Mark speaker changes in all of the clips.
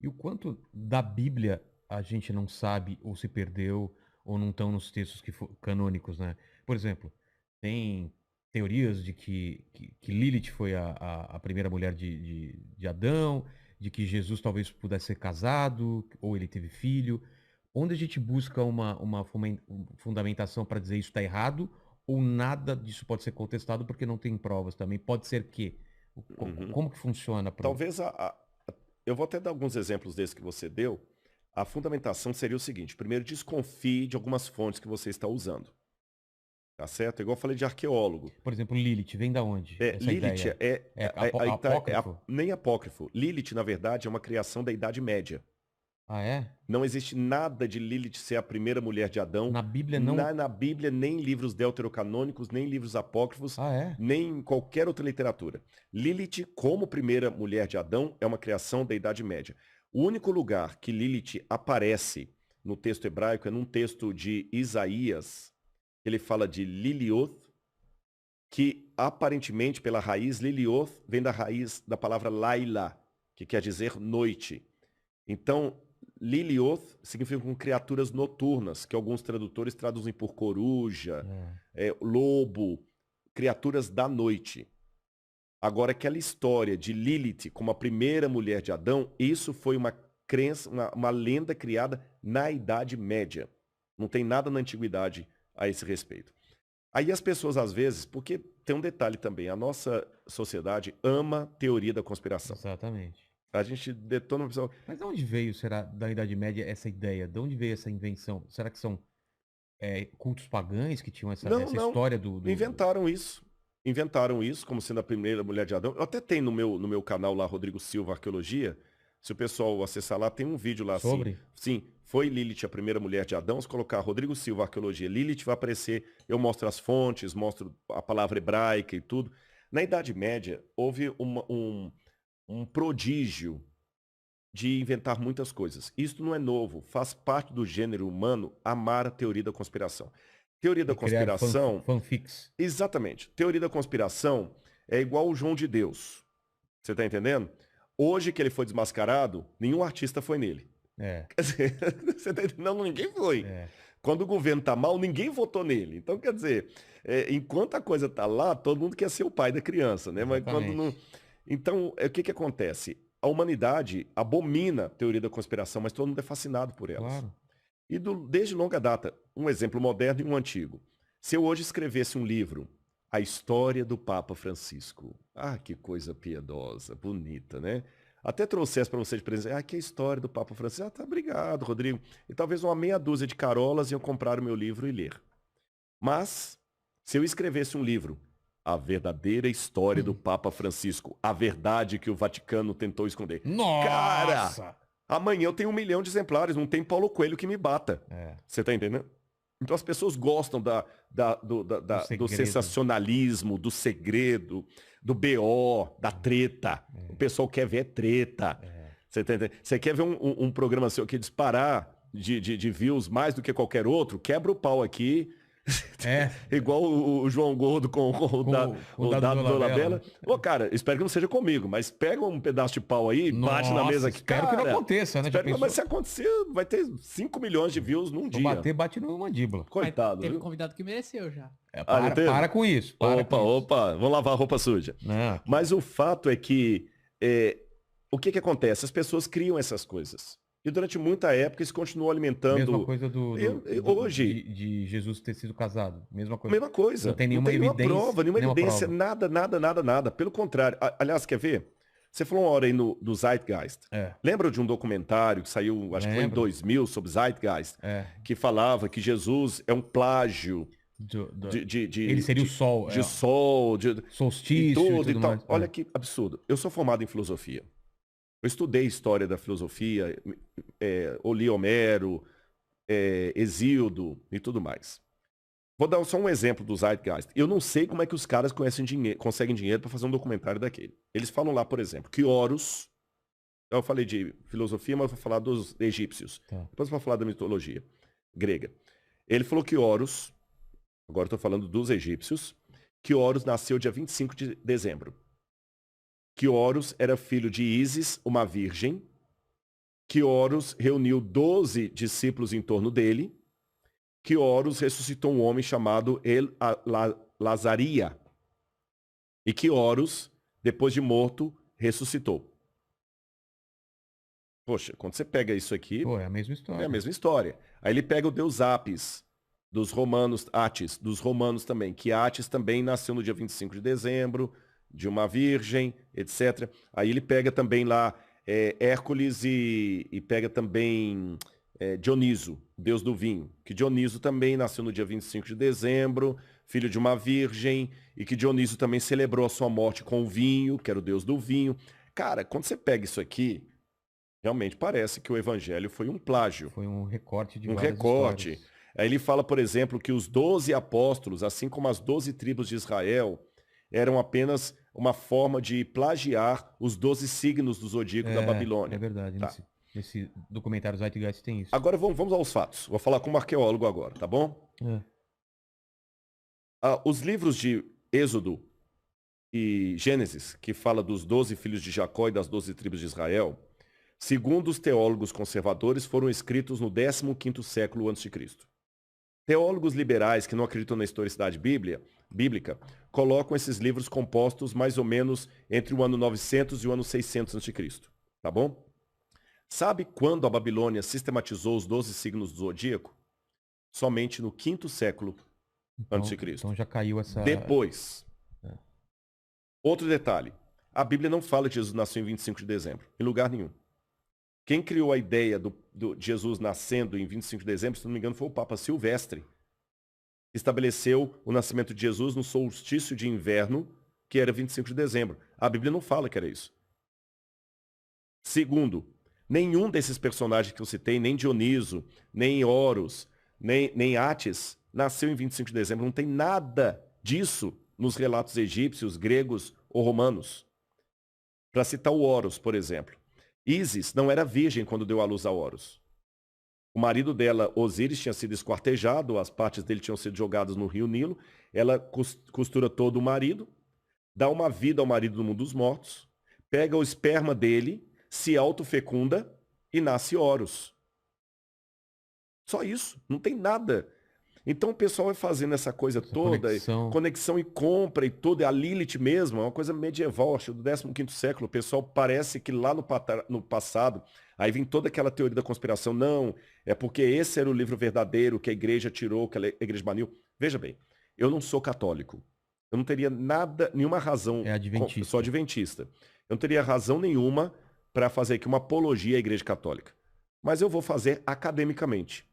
Speaker 1: E o quanto da Bíblia a gente não sabe ou se perdeu ou não estão nos textos canônicos, né? Por exemplo, tem teorias de que Lilith foi a primeira mulher de Adão, de que Jesus talvez pudesse ser casado ou ele teve filho. Onde a gente busca uma fundamentação para dizer isso está errado ou nada disso pode ser contestado porque não tem provas também. Pode ser que.
Speaker 2: Uhum.
Speaker 1: Como que funciona pro.
Speaker 2: Talvez eu vou até dar alguns exemplos desses que você deu. A fundamentação seria o seguinte: primeiro, desconfie de algumas fontes que você está usando. Tá certo? Igual eu falei de arqueólogo.
Speaker 1: Por exemplo, Lilith, vem da onde essa
Speaker 2: Lilith
Speaker 1: ideia? É
Speaker 2: aí tá,
Speaker 1: apócrifo?
Speaker 2: nem apócrifo. Lilith, na verdade, é uma criação da Idade Média.
Speaker 1: Ah, é?
Speaker 2: Não existe nada de Lilith ser a primeira mulher de Adão,
Speaker 1: Na Bíblia não.
Speaker 2: na Bíblia, nem em livros deuterocanônicos, nem em livros apócrifos,
Speaker 1: Ah, é?
Speaker 2: nem em qualquer outra literatura. Lilith, como primeira mulher de Adão, é uma criação da Idade Média. O único lugar que Lilith aparece no texto hebraico é num texto de Isaías. Ele fala de Lilioth, que aparentemente, pela raiz, Lilioth vem da raiz da palavra Laila, que quer dizer noite. Então, Lilioth significa com criaturas noturnas, que alguns tradutores traduzem por coruja, lobo, criaturas da noite. Agora, aquela história de Lilith como a primeira mulher de Adão, isso foi uma crença, uma lenda criada na Idade Média. Não tem nada na antiguidade a esse respeito. Aí as pessoas, às vezes, porque tem um detalhe também, a nossa sociedade ama teoria da conspiração.
Speaker 1: Exatamente.
Speaker 2: A gente detona uma pessoa.
Speaker 1: Mas de onde veio, será, da Idade Média, essa ideia? De onde veio essa invenção? Será que são cultos pagães que tinham
Speaker 2: Não,
Speaker 1: essa
Speaker 2: não.
Speaker 1: história
Speaker 2: Inventaram isso. Inventaram isso como sendo a primeira mulher de Adão. Eu até tenho no meu canal lá, Rodrigo Silva Arqueologia. Se o pessoal acessar lá, tem um vídeo lá assim.
Speaker 1: sobre?
Speaker 2: Sim, foi Lilith a primeira mulher de Adão. Se colocar Rodrigo Silva Arqueologia, Lilith vai aparecer. Eu mostro as fontes, mostro a palavra hebraica e tudo. Na Idade Média, houve um prodígio de inventar muitas coisas. Isso não é novo, faz parte do gênero humano amar a teoria da conspiração. Teoria da
Speaker 1: E criar
Speaker 2: conspiração,
Speaker 1: fanfics.
Speaker 2: exatamente. Teoria da conspiração é igual o João de Deus. Você está entendendo? Hoje que ele foi desmascarado, nenhum artista foi nele.
Speaker 1: É,
Speaker 2: Quer dizer, você tá entendendo? Não, ninguém foi.
Speaker 1: é,
Speaker 2: Quando o governo tá mal, ninguém votou nele. Então, quer dizer, enquanto a coisa tá lá, todo mundo quer ser o pai da criança, né? Mas quando não.
Speaker 1: exatamente.
Speaker 2: Então, o que que acontece? A humanidade abomina a teoria da conspiração, mas todo mundo é fascinado por elas.
Speaker 1: Claro.
Speaker 2: E desde longa data, um exemplo moderno e um antigo. Se eu hoje escrevesse um livro, A História do Papa Francisco. Ah, que coisa piedosa, bonita, né? Até trouxesse para você de presente. Ah, que é a história do Papa Francisco. Ah, tá, obrigado, Rodrigo. E talvez uma meia dúzia de carolas iam comprar o meu livro e ler. Mas, se eu escrevesse um livro, A Verdadeira História do Papa Francisco, a verdade que o Vaticano tentou esconder. Cara,
Speaker 1: Nossa!
Speaker 2: amanhã eu tenho 1 milhão de exemplares, não tem Paulo Coelho que me bata.
Speaker 1: É,
Speaker 2: Você tá entendendo? Então as pessoas gostam
Speaker 1: do
Speaker 2: do
Speaker 1: segredo.
Speaker 2: sensacionalismo, do segredo, do BO, da treta. O pessoal quer ver treta.
Speaker 1: É.
Speaker 2: Você tá entendendo? Você quer ver um programa seu que disparar de views mais do que qualquer outro? Quebra o pau aqui.
Speaker 1: É,
Speaker 2: Igual o João Gordo com
Speaker 1: com o
Speaker 2: o
Speaker 1: dado
Speaker 2: dado
Speaker 1: do
Speaker 2: do
Speaker 1: Labela, né?
Speaker 2: Labela. Ô, cara, espero que não seja comigo, mas pega um pedaço de pau aí, bate na
Speaker 1: Nossa,
Speaker 2: mesa aqui.
Speaker 1: espero que não
Speaker 2: Cara,
Speaker 1: aconteça, né? Já
Speaker 2: espero, mas
Speaker 1: pensou?
Speaker 2: se acontecer, vai ter 5 milhões de views num
Speaker 1: Se eu
Speaker 2: dia.
Speaker 1: bater, bate numa mandíbula.
Speaker 3: Mas
Speaker 2: Coitado,
Speaker 3: teve
Speaker 2: viu?
Speaker 3: convidado que mereceu já.
Speaker 1: É,
Speaker 2: Ah, já teve?
Speaker 1: para com isso, para com
Speaker 2: Opa,
Speaker 1: isso.
Speaker 2: opa, vamos lavar a roupa suja.
Speaker 1: Não,
Speaker 2: Mas o fato é que o que que acontece? As pessoas criam essas coisas. E durante muita época isso continuou
Speaker 1: mesma
Speaker 2: alimentando.
Speaker 1: coisa
Speaker 2: Hoje,
Speaker 1: de Jesus ter sido casado. Mesma coisa.
Speaker 2: mesma
Speaker 1: Não
Speaker 2: coisa.
Speaker 1: tem
Speaker 2: Não
Speaker 1: nenhuma
Speaker 2: tem nenhuma
Speaker 1: evidência.
Speaker 2: prova, nenhuma
Speaker 1: Nenhuma
Speaker 2: evidência,
Speaker 1: prova.
Speaker 2: nada, nada, nada, nada. Pelo contrário. Aliás, quer ver? Você falou uma hora aí do Zeitgeist.
Speaker 1: É,
Speaker 2: Lembra de um documentário que saiu, acho que foi em
Speaker 1: lembro.
Speaker 2: 2000, sobre Zeitgeist,
Speaker 1: É.
Speaker 2: que falava que Jesus é um plágio
Speaker 1: Ele seria o sol.
Speaker 2: de sol, e
Speaker 1: Solstício e
Speaker 2: tudo e
Speaker 1: tudo
Speaker 2: tal.
Speaker 1: mais.
Speaker 2: Olha que absurdo. Eu sou formado em filosofia. Eu estudei história da filosofia, eu li Homero, Hesíodo e tudo mais. Vou dar só um exemplo do Zeitgeist. Eu não sei como é que os caras conseguem dinheiro para fazer um documentário daquele. Eles falam lá, por exemplo, que Horus, eu falei de filosofia, mas eu vou falar dos egípcios.
Speaker 1: Tá.
Speaker 2: Depois eu vou falar da mitologia grega. Ele falou que Horus, agora estou falando dos egípcios, que Horus nasceu dia 25 de dezembro. Que Horus era filho de Ísis, uma virgem, que Horus reuniu 12 discípulos em torno dele, que Horus ressuscitou um homem chamado Lazaria, e que Horus, depois de morto, ressuscitou. Poxa, quando você pega isso aqui,
Speaker 1: Pô, é a mesma história.
Speaker 2: é a mesma história. Aí ele pega o deus Apis, dos romanos, Atis, dos romanos também, que Atis também nasceu no dia 25 de dezembro, de uma virgem, etc. Aí ele pega também lá Hércules e pega também Dioniso, deus do vinho, que Dioniso também nasceu no dia 25 de dezembro, filho de uma virgem, e que Dioniso também celebrou a sua morte com o vinho, que era o deus do vinho. Cara, quando você pega isso aqui, realmente parece que o evangelho foi um plágio.
Speaker 1: Foi um recorte de
Speaker 2: Um
Speaker 1: várias
Speaker 2: recorte.
Speaker 1: histórias.
Speaker 2: Aí ele fala, por exemplo, que os 12 apóstolos, assim como as 12 tribos de Israel, eram apenas uma forma de plagiar os 12 signos do zodíaco da Babilônia.
Speaker 1: É verdade.
Speaker 2: Tá.
Speaker 1: Nesse documentário Zeitgeist tem isso.
Speaker 2: Agora vamos aos fatos. Vou falar como arqueólogo agora, tá bom? Os livros de Êxodo e Gênesis, que fala dos 12 filhos de Jacó e das 12 tribos de Israel, segundo os teólogos conservadores, foram escritos no 15º século a.C. Teólogos liberais que não acreditam na historicidade bíblica colocam esses livros compostos mais ou menos entre o ano 900 e o ano 600 a.C. Tá bom? Sabe quando a Babilônia sistematizou os 12 signos do zodíaco? Somente no 5º século a.C.
Speaker 1: Então já caiu essa...
Speaker 2: Depois. Outro detalhe. A Bíblia não fala que Jesus nasceu em 25 de dezembro, em lugar nenhum. Quem criou a ideia de Jesus nascendo em 25 de dezembro, se não me engano, foi o Papa Silvestre. Estabeleceu o nascimento de Jesus no solstício de inverno, que era 25 de dezembro. A Bíblia não fala que era isso. Segundo, nenhum desses personagens que eu citei, nem Dioniso, nem Horus, nem Atis, nasceu em 25 de dezembro. Não tem nada disso nos relatos egípcios, gregos ou romanos. Para citar o Horus, por exemplo. Ísis não era virgem quando deu à luz a Horus. O marido dela, Osíris, tinha sido esquartejado, as partes dele tinham sido jogadas no rio Nilo. Ela costura todo o marido, dá uma vida ao marido do mundo dos mortos, pega o esperma dele, se autofecunda e nasce Horus. Só isso, não tem nada. Então o pessoal vai fazendo essa coisa toda, conexão e compra e tudo. A Lilith mesmo, é uma coisa medieval, acho, do 15º século. O pessoal parece que lá no passado, aí vem toda aquela teoria da conspiração. Não, é porque esse era o livro verdadeiro que a igreja tirou, que a igreja baniu. Veja bem, eu não sou católico. Eu não teria nenhuma razão.
Speaker 1: Adventista.
Speaker 2: Sou adventista. Eu não teria razão nenhuma para fazer aqui uma apologia à igreja católica. Mas eu vou fazer academicamente.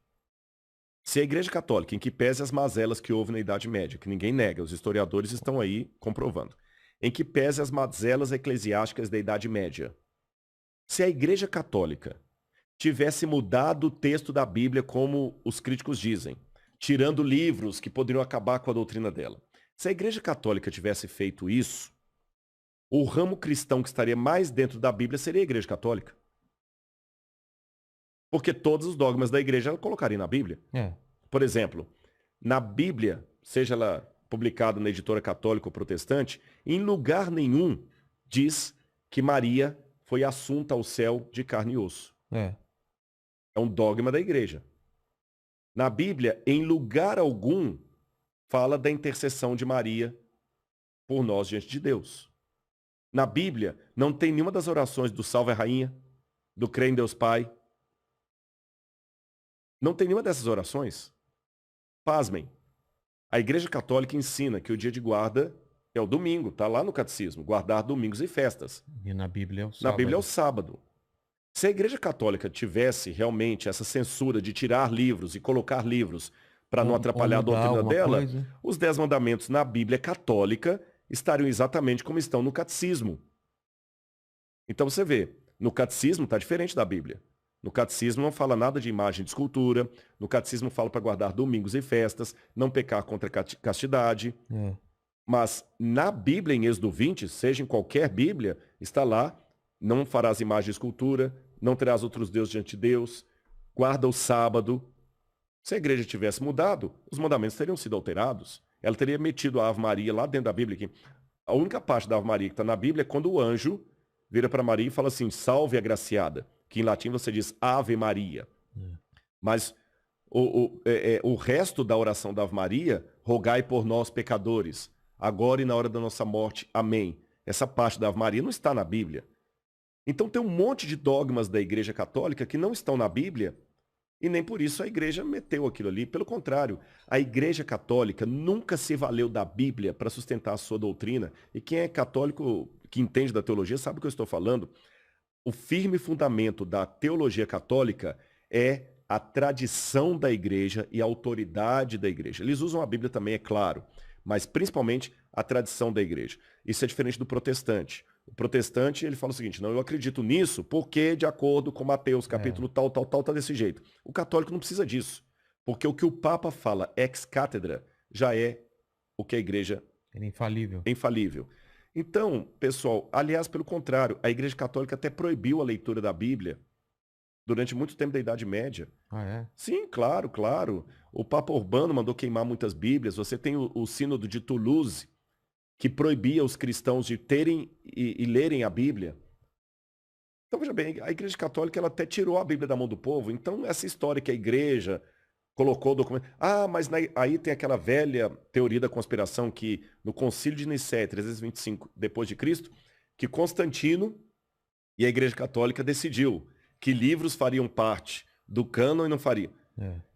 Speaker 2: Se a Igreja Católica, em que pese as mazelas que houve na Idade Média, que ninguém nega, os historiadores estão aí comprovando, em que pese as mazelas eclesiásticas da Idade Média, se a Igreja Católica tivesse mudado o texto da Bíblia, como os críticos dizem, tirando livros que poderiam acabar com a doutrina dela, se a Igreja Católica tivesse feito isso, o ramo cristão que estaria mais dentro da Bíblia seria a Igreja Católica. Porque todos os dogmas da igreja ela colocaria na Bíblia. Por exemplo, na Bíblia, seja ela publicada na editora católica ou protestante, em lugar nenhum diz que Maria foi assunta ao céu de carne e osso. É um dogma da igreja. Na Bíblia, em lugar algum, fala da intercessão de Maria por nós diante de Deus. Na Bíblia, não tem nenhuma das orações do Salve a Rainha, do Crê em Deus Pai. Não tem nenhuma dessas orações. Pasmem. A Igreja Católica ensina que o dia de guarda é o domingo, está lá no catecismo, guardar domingos e festas.
Speaker 1: E na Bíblia é o sábado.
Speaker 2: Na Bíblia é o sábado. Se a Igreja Católica tivesse realmente essa censura de tirar livros e colocar livros para não atrapalhar a doutrina dela, os 10 mandamentos na Bíblia católica estariam exatamente como estão no catecismo. Então você vê, no catecismo está diferente da Bíblia. No catecismo não fala nada de imagem de escultura, no catecismo fala para guardar domingos e festas, não pecar contra a castidade. Mas na Bíblia, em Êxodo 20, seja em qualquer Bíblia, está lá, não farás imagem de escultura, não terás outros deuses diante de Deus, guarda o sábado. Se a igreja tivesse mudado, os mandamentos teriam sido alterados. Ela teria metido a Ave Maria lá dentro da Bíblia. Que a única parte da Ave Maria que está na Bíblia é quando o anjo vira para Maria e fala assim, salve agraciada. que em latim você diz Ave Maria. Mas o resto da oração da Ave Maria, rogai por nós pecadores, agora e na hora da nossa morte. Amém. Essa parte da Ave Maria não está na Bíblia. Então tem um monte de dogmas da Igreja Católica que não estão na Bíblia e nem por isso a Igreja meteu aquilo ali. Pelo contrário, a Igreja Católica nunca se valeu da Bíblia para sustentar a sua doutrina. E quem é católico, que entende da teologia, sabe o que eu estou falando. O firme fundamento da teologia católica é a tradição da Igreja e a autoridade da Igreja. Eles usam a Bíblia também, é claro, mas principalmente a tradição da Igreja. Isso é diferente do protestante. O protestante, ele fala o seguinte, não, eu acredito nisso porque, de acordo com Mateus, capítulo tal, tá desse jeito. O católico não precisa disso, porque o que o Papa fala ex cátedra já é o que a Igreja
Speaker 1: É infalível.
Speaker 2: é infalível. Então, pessoal, aliás, pelo contrário, a Igreja Católica até proibiu a leitura da Bíblia durante muito tempo da Idade Média.
Speaker 1: Ah, é?
Speaker 2: Sim, claro, claro. O Papa Urbano mandou queimar muitas Bíblias. Você tem o Sínodo de Toulouse, que proibia os cristãos de terem e lerem a Bíblia. Então, veja bem, a Igreja Católica ela até tirou a Bíblia da mão do povo. Então, essa história que a Igreja colocou o documento... Ah, mas aí tem aquela velha teoria da conspiração que no Concílio de Nicéia, 325 depois de Cristo, que Constantino e a Igreja Católica decidiu que livros fariam parte do cânon e não fariam.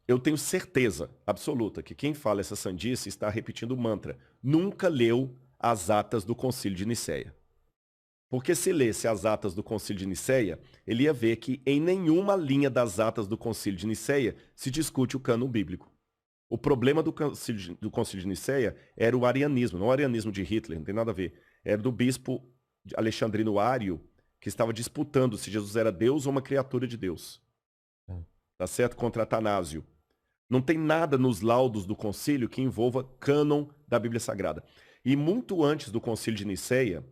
Speaker 2: Eu tenho certeza absoluta que quem fala essa sandice está repetindo o mantra. Nunca leu as atas do Concílio de Nicéia. Porque se lesse as atas do Concílio de Nicéia, ele ia ver que em nenhuma linha das atas do Concílio de Nicéia se discute o cânon bíblico. O problema do Concílio de Nicéia era o arianismo, não o arianismo de Hitler, não tem nada a ver. Era do bispo Alexandrino Ário, que estava disputando se Jesus era Deus ou uma criatura de Deus. Tá certo? Contra Atanásio. Não tem nada nos laudos do concílio que envolva cânon da Bíblia Sagrada. E muito antes do concílio de Nicéia,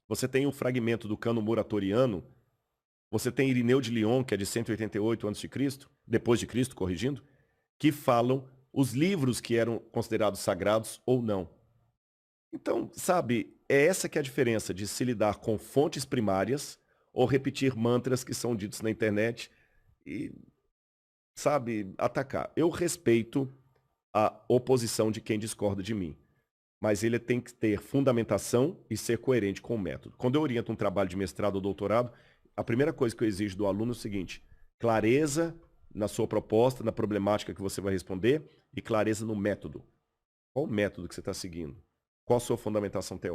Speaker 2: você tem um fragmento do cânon muratoriano, você tem Irineu de Lyon, que é de 188 a.C., depois de Cristo, corrigindo, que falam os livros que eram considerados sagrados ou não. Então, sabe, é essa que é a diferença de se lidar com fontes primárias ou repetir mantras que são ditos na internet e, sabe, atacar. Eu respeito a oposição de quem discorda de mim, mas ele tem que ter fundamentação e ser coerente com o método. Quando eu oriento um trabalho de mestrado ou doutorado, a primeira coisa que eu exijo do aluno é o seguinte: clareza na sua proposta, na problemática que você vai responder e clareza no método. Qual o método que você está seguindo? Qual a sua fundamentação teórica?